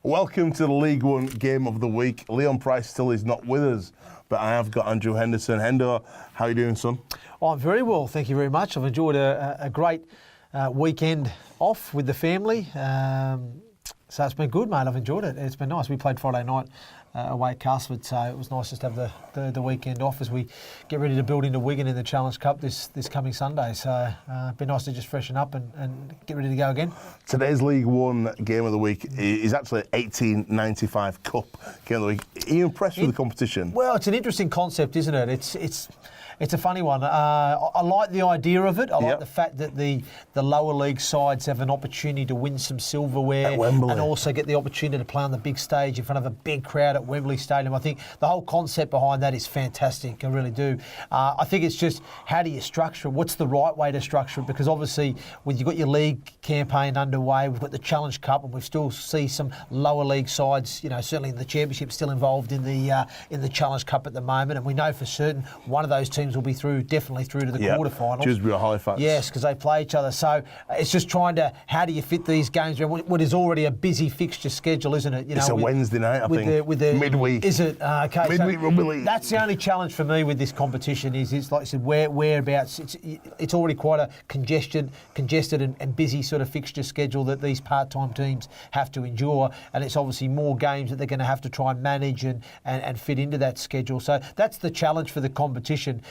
Welcome to the League One Game of the Week. Leon Price still is not with us, but I have got Andrew Henderson. Hendo, how are you doing, son? Oh, I'm very well, thank you very much. I've enjoyed a great weekend off with the family. So it's been good, mate. I've enjoyed it. It's been nice. We played Friday night away at Castleford, so it was nice just to have the weekend off as we get ready to build into Wigan in the Challenge Cup this coming Sunday. So it'd be nice to just freshen up and get ready to go again. Today's League One Game of the Week is actually 1895 Cup Game of the Week. Are you impressed with the competition? Well, it's an interesting concept, isn't it? It's a funny one. I like the idea of it. I like the fact that the lower league sides have an opportunity to win some silverware at Wembley, and also get the opportunity to play on the big stage in front of a big crowd at Wembley Stadium. I think the whole concept behind that is fantastic. I really do. I think it's just how do you structure it? What's the right way to structure it? Because obviously, when you've got your league campaign underway, we've got the Challenge Cup, and we still see some lower league sides. You know, certainly in the Championship, still involved in the Challenge Cup at the moment, and we know for certain one of those teams will be definitely through to the quarterfinals. Dewsbury or Halifax. Yes, because they play each other. So it's just trying to, how do you fit these games around what is already a busy fixture schedule, isn't it? You know, it's a Wednesday night, I think. With the midweek. Is it? Okay. Midweek Rugby League. That's the only challenge for me with this competition is it's like I said, whereabouts. It's already quite a congested and busy sort of fixture schedule that these part-time teams have to endure, and it's obviously more games that they're going to have to try and manage and fit into that schedule. So that's the challenge for the competition.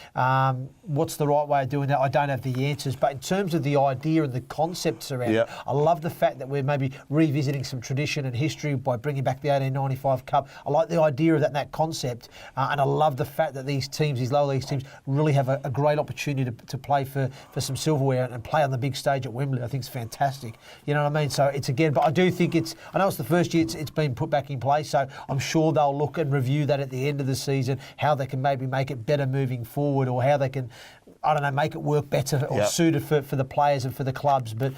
What's the right way of doing that? I don't have the answers, but in terms of the idea and the concepts around it, I love the fact that we're maybe revisiting some tradition and history by bringing back the 1895 Cup. I like the idea of that concept, and I love the fact that these teams, these lower league teams, really have a great opportunity to play for some silverware and play on the big stage at Wembley. I think it's fantastic. You know what I mean? So it's again, but I do think I know it's the first year it's been put back in place, so I'm sure they'll look and review that at the end of the season, how they can maybe make it better moving forward, or how they can, I don't know, make it work better or suited for the players and for the clubs. But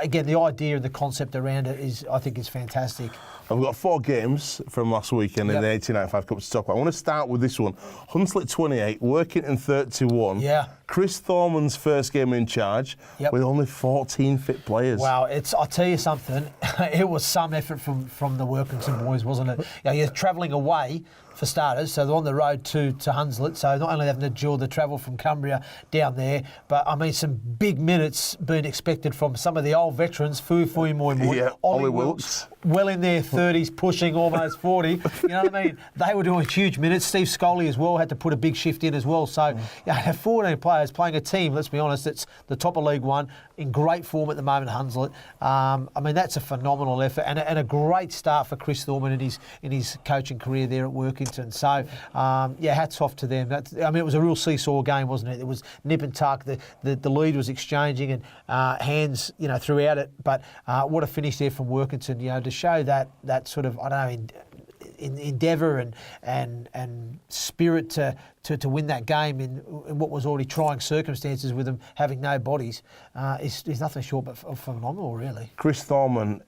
again, the idea and the concept around it I think is fantastic. I've got 4 games from last weekend in the 1895 Cup to talk about. I want to start with this one. Hunslet 28, Workington 31. Yeah. Chris Thorman's first game in charge with only 14 fit players. Wow, I'll tell you something, it was some effort from the Workington boys, wasn't it? You know, you're travelling away, for starters, so they're on the road to Hunslet, so not only having to endure the travel from Cumbria down there, but I mean some big minutes being expected from some of the old veterans, Fuifui Moimoi, Ollie Wilkes, well in their 30s, pushing almost 40, you know what I mean? They were doing huge minutes. Steve Scully as well had to put a big shift in as well, so 14 players playing a team, let's be honest, it's the top of League One, in great form at the moment, Hunslet. I mean, that's a phenomenal effort and a great start for Chris Thorman in his coaching career there at Workington. So, hats off to them. It was a real seesaw game, wasn't it? It was nip and tuck. The lead was exchanging and hands, throughout it. But what a finish there from Workington, to show that sort of, I don't know, endeavour and spirit to win that game in what was already trying circumstances with them having no bodies is nothing short of phenomenal, really. Chris Thorman,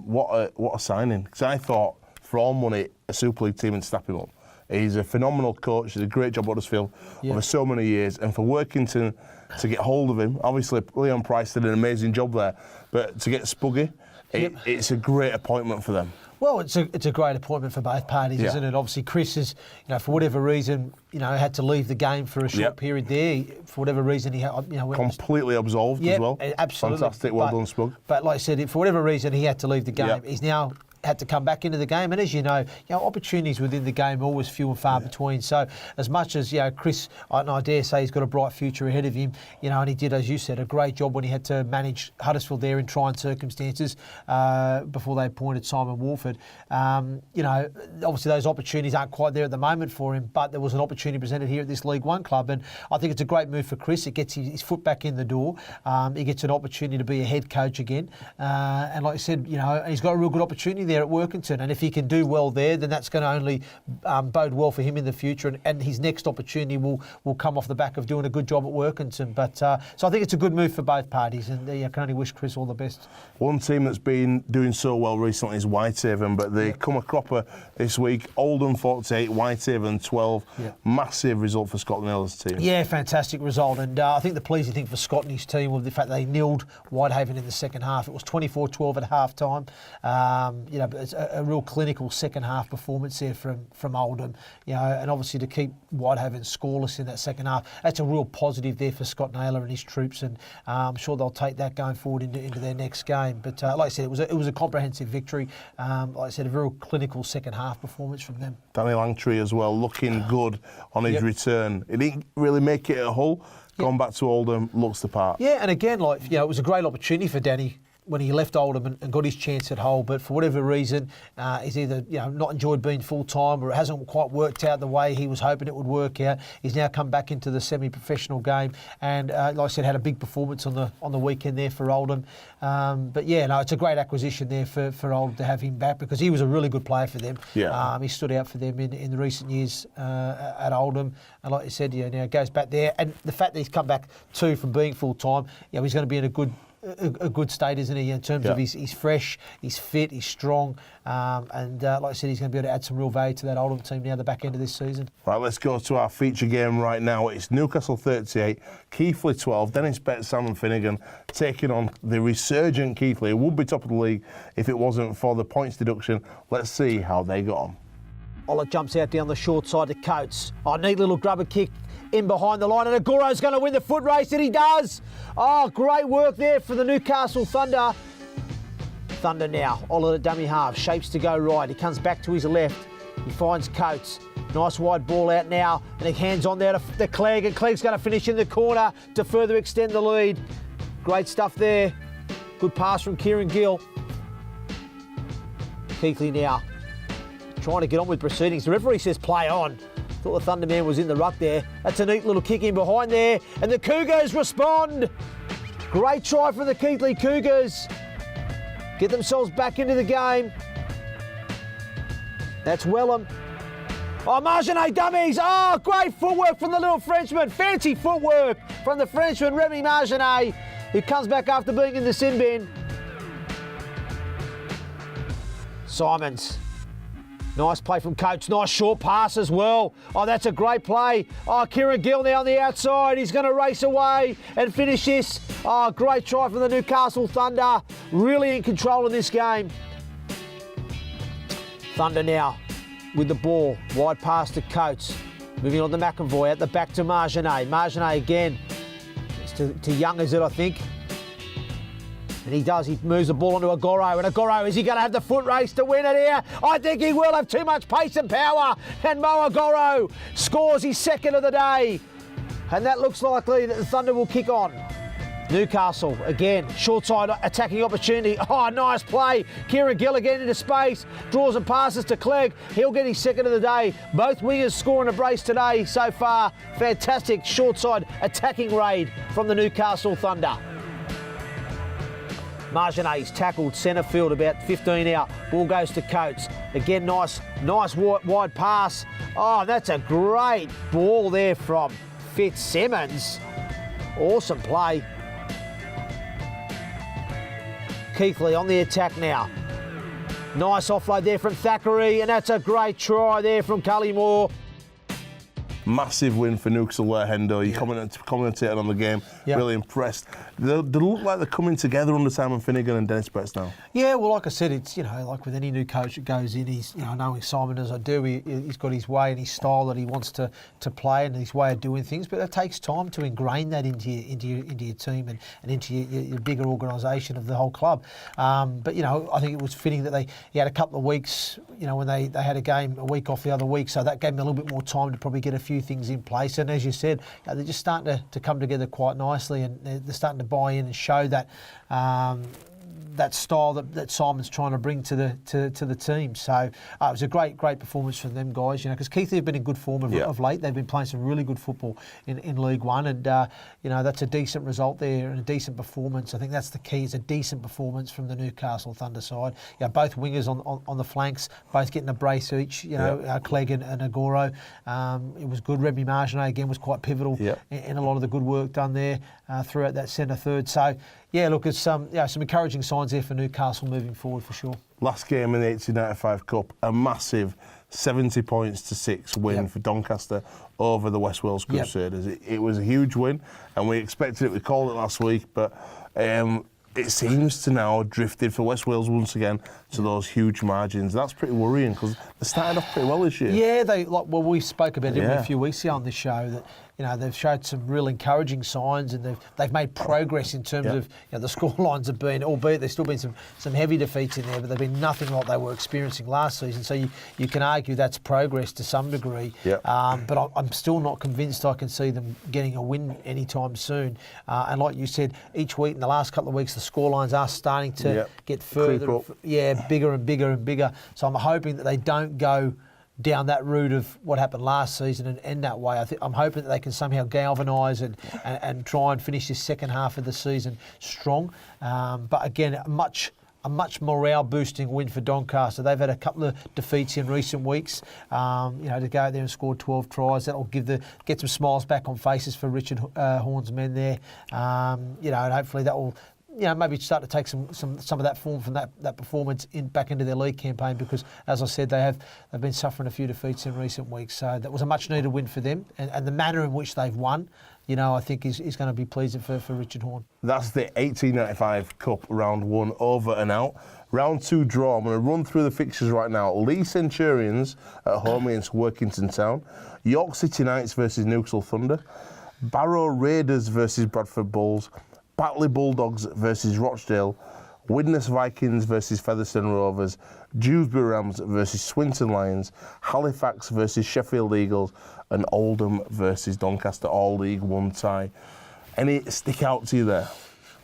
what a signing. Because I thought for all money, a Super League team and snap him up. He's a phenomenal coach. He did a great job at Huddersfield over so many years. And for Workington to get hold of him, obviously Leon Price did an amazing job there, but to get Spuggy, it's a great appointment for them. Well, it's a great appointment for both parties, isn't it? Obviously, Chris is, for whatever reason, had to leave the game for a short period there. For whatever reason, he had, completely absolved as well. Absolutely, fantastic. Well done, Spug. But like I said, for whatever reason, he had to leave the game. He's now had to come back into the game, and as you know, opportunities within the game are always few and far between. So as much as Chris, I dare say he's got a bright future ahead of him, and he did, as you said, a great job when he had to manage Huddersfield there in trying circumstances before they appointed Simon Walford. Obviously those opportunities aren't quite there at the moment for him, but there was an opportunity presented here at this League One club, and I think it's a great move for Chris. It gets his foot back in the door. He gets an opportunity to be a head coach again, and like I said, he's got a real good opportunity there at Workington, and if he can do well there, then that's going to only bode well for him in the future, and his next opportunity will come off the back of doing a good job at Workington. But so I think it's a good move for both parties, and I can only wish Chris all the best. One team that's been doing so well recently is Whitehaven, but they come a cropper this week. Oldham 48, Whitehaven 12. Massive result for Scott Naylor's team. Yeah, fantastic result, and I think the pleasing thing for Scott and his team was the fact they nilled Whitehaven in the second half. It was 24-12 at half time. it's a real clinical second half performance there from Oldham, and obviously to keep Whitehaven scoreless in that second half, that's a real positive there for Scott Naylor and his troops, and I'm sure they'll take that going forward into their next game. But like I said, it was a comprehensive victory. Like I said, a real clinical second half performance from them. Danny Langtree as well, looking good on his return. He didn't really make it at Hull. Gone back to Oldham, looks the part. Yeah, and again, it was a great opportunity for Danny when he left Oldham and got his chance at Hull, but for whatever reason, he's either not enjoyed being full time, or it hasn't quite worked out the way he was hoping it would work out. He's now come back into the semi-professional game, and like I said, had a big performance on the weekend there for Oldham. But it's a great acquisition there for Oldham to have him back, because he was a really good player for them. Yeah. He stood out for them in the recent years at Oldham, and like you said, now goes back there, and the fact that he's come back too from being full time, he's going to be in a good state, isn't he, in terms of he's fresh, he's fit, he's strong, and like I said, he's going to be able to add some real value to that Oldham team now at the back end of this season. Right, let's go to our feature game right now. It's Newcastle 38, Keighley 12. Dennis Betts, Simon Finnegan taking on the resurgent Keighley. It would be top of the league if it wasn't for the points deduction. Let's see how they got on. Ola jumps out down the short side to Coates. Neat little grubber kick in behind the line, and Agoro's going to win the foot race, and he does. Great work there for the Newcastle Thunder. Thunder now, Ola at dummy half, shapes to go right. He comes back to his left. He finds Coates. Nice wide ball out now, and he hands on there to Clegg, and Clegg's going to finish in the corner to further extend the lead. Great stuff there. Good pass from Kieran Gill. Keighley now trying to get on with proceedings. The referee says play on. Thought the Thunder man was in the ruck there. That's a neat little kick in behind there, and the Cougars respond. Great try from the Keighley Cougars. Get themselves back into the game. That's Wellham. Marjane dummies. Great footwork from the little Frenchman. Fancy footwork from the Frenchman, Remy Marjane, who comes back after being in the sin bin. Simons. Nice play from Coates. Nice short pass as well. That's a great play. Kieran Gill now on the outside. He's going to race away and finish this. Great try from the Newcastle Thunder. Really in control of this game. Thunder now with the ball. Wide pass to Coates. Moving on to McEvoy. At the back to Marjane. Marjane again. It's to Young, is it, I think? And he does. He moves the ball onto Agoro. And Agoro, is he going to have the foot race to win it here? I think he will have too much pace and power. And Mo Agoro scores his second of the day. And that looks likely that the Thunder will kick on. Newcastle, again, short side attacking opportunity. Nice play. Kieran Gill again into space. Draws and passes to Clegg. He'll get his second of the day. Both wingers scoring a brace today so far. Fantastic short side attacking raid from the Newcastle Thunder. Marjane's tackled centre field about 15 out. Ball goes to Coates. Again, nice wide pass. That's a great ball there from Fitzsimmons. Awesome play. Keighley on the attack now. Nice offload there from Thackeray, and that's a great try there from Cullymore. Massive win for Newcastle there, Hendo. You commentated on the game. Really impressed. They look like they're coming together under Simon Finnegan and Dennis Betts now. Yeah, well, like I said, it's like with any new coach that goes in, he's knowing Simon as I do, he's got his way and his style that he wants to play and his way of doing things. But it takes time to ingrain that into your team and into your bigger organisation of the whole club. But I think it was fitting that he had a couple of weeks. When they had a game a week off the other week, so that gave him a little bit more time to probably get a few things in place. And as you said, they're just starting to come together quite nicely, and they're starting to buy in and show that that style that Simon's trying to bring to the team. So it was a great performance from them guys. Because Keighley have been in good form of late. They've been playing some really good football in League One, and that's a decent result there and a decent performance. I think that's the key. It's a decent performance from the Newcastle Thunder side. Both wingers on the flanks, both getting a brace each. Clegg and Agoro. It was good. Remy Marjane again was quite pivotal in a lot of the good work done there throughout that centre third. So. Yeah, look, it's some encouraging signs there for Newcastle moving forward for sure. Last game in the 1895 Cup, a massive 70 points to 6 win for Doncaster over the West Wales Crusaders. It was a huge win, and we expected it. We called it last week, but it seems to now drifted for West Wales once again to those huge margins. That's pretty worrying because they started off pretty well this year. Yeah, we spoke about it a few weeks ago on this show that they've showed some real encouraging signs and they've made progress in terms of the score lines have been, albeit there's still been some heavy defeats in there, but they've been nothing like they were experiencing last season. So you can argue that's progress to some degree. But I'm still not convinced I can see them getting a win anytime soon. And like you said, each week in the last couple of weeks, the score lines are starting to get further, bigger and bigger and bigger. So I'm hoping that they don't go down that route of what happened last season and end that way. I'm hoping that they can somehow galvanise and try and finish this second half of the season strong. But again, a much morale boosting win for Doncaster. They've had a couple of defeats in recent weeks. To go out there and score 12 tries, that'll get some smiles back on faces for Richard Horne's men there. And hopefully that will maybe start to take some of that form from that performance back into their league campaign because, as I said, they've been suffering a few defeats in recent weeks. So that was a much needed win for them, and the manner in which they've won, I think is going to be pleasing for Richard Horne. That's the 1895 Cup round 1 over and out. Round 2 draw. I'm going to run through the fixtures right now. Leigh Centurions at home against Workington Town. York City Knights versus Newcastle Thunder. Barrow Raiders versus Bradford Bulls. Batley Bulldogs versus Rochdale, Widnes Vikings versus Featherstone Rovers, Dewsbury Rams versus Swinton Lions, Halifax versus Sheffield Eagles, and Oldham versus Doncaster, all League One tie. Any stick out to you there?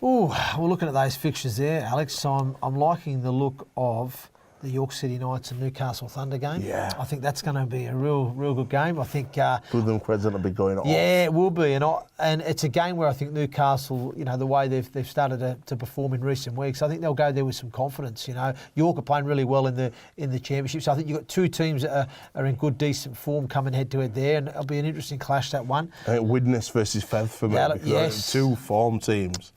We're looking at those fixtures there, Alex. So I'm liking the look of the York City Knights and Newcastle Thunder game. Yeah. I think that's going to be a real good game. I think... Two of them creds going to be going off. Yeah, it will be. And it's a game where I think Newcastle, the way they've started to perform in recent weeks, I think they'll go there with some confidence. York are playing really well in the championship. So I think you've got two teams that are in good, decent form coming head-to-head there. And it'll be an interesting clash, that one. I think Widnes versus Feath for me. Yes. Two form teams.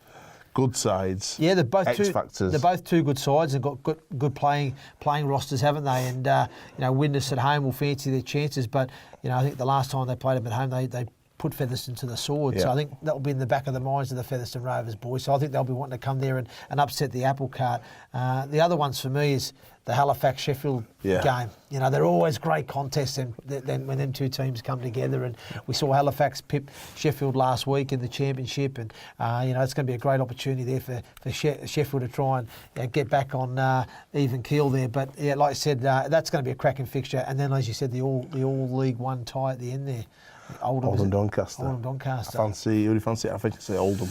Good sides. Yeah, they're both X-factors. They're both two good sides. They've got good playing rosters, haven't they? And Widnes at home will fancy their chances. But I think the last time they played them at home, they put Featherstone to the sword. Yeah. So I think that will be in the back of the minds of the Featherstone Rovers boys. So I think they'll be wanting to come there and upset the apple cart. The other ones for me is the Halifax-Sheffield game. They're always great contests when them two teams come together. And we saw Halifax pip Sheffield last week in the championship. And, it's going to be a great opportunity there for Sheffield to try and get back on even keel there. But, like I said, that's going to be a cracking fixture. And then, as you said, the all League One tie at the end there. Oldham Doncaster. Oldham Doncaster. Who do you fancy? I think I'd say Oldham.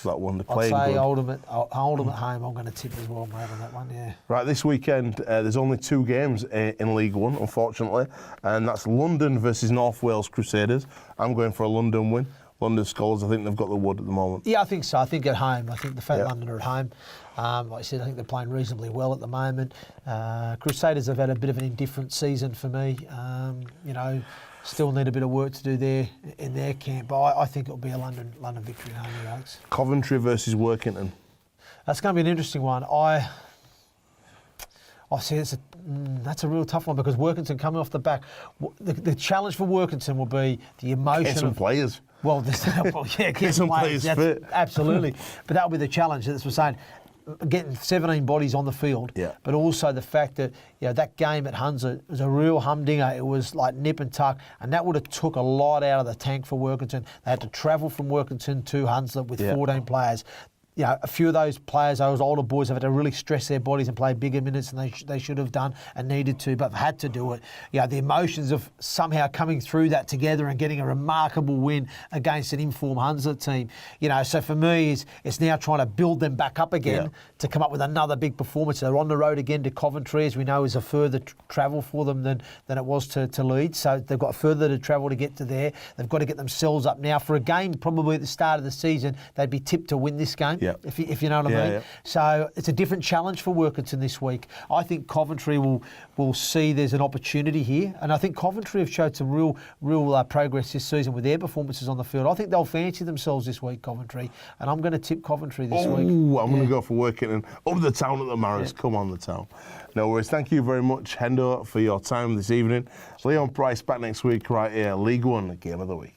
That one, they're playing I'd say good. Oldham at home. I'm going to tip as well, mate, on that one, yeah. Right, this weekend, there's only 2 games in League One, unfortunately, and that's London versus North Wales Crusaders. I'm going for a London win. London Skolars, I think they've got the wood at the moment. Yeah, I think so. I think at home. I think the fact London are at home. Like I said, I think they're playing reasonably well at the moment. Crusaders have had a bit of an indifferent season for me. Still need a bit of work to do there in their camp. But I think it'll be a London victory at home, Alex. Coventry versus Workington. That's going to be an interesting one. I see that's a real tough one because Workington coming off the back. The challenge for Workington will be the emotion Get some players. Well, get some players fit. Absolutely. But that'll be the challenge. That's what I'm saying. Getting 17 bodies on the field, but also the fact that that game at Hunslet was a real humdinger. It was like nip and tuck, and that would have took a lot out of the tank for Workington. They had to travel from Workington to Hunslet with 14 players. A few of those players, those older boys, have had to really stress their bodies and play bigger minutes than they should have done and needed to, but had to do it. The emotions of somehow coming through that together and getting a remarkable win against an informed Hunslet team. So for me, it's now trying to build them back up again to come up with another big performance. They're on the road again to Coventry, as we know, is a further travel for them than it was to Leeds. So they've got further to travel to get to there. They've got to get themselves up now. For a game probably at the start of the season, they'd be tipped to win this game. If you know what I mean. So it's a different challenge for Workington this week. I think Coventry will see there's an opportunity here, and I think Coventry have showed some real progress this season with their performances on the field. I think they'll fancy themselves this week, Coventry, and I'm going to tip Coventry this week. I'm going to go for Workington. Up the Town at the Marist. Come on, the Town. No worries. Thank you very much, Hendo, for your time this evening. Leon Price back next week right here. League One, Game of the Week.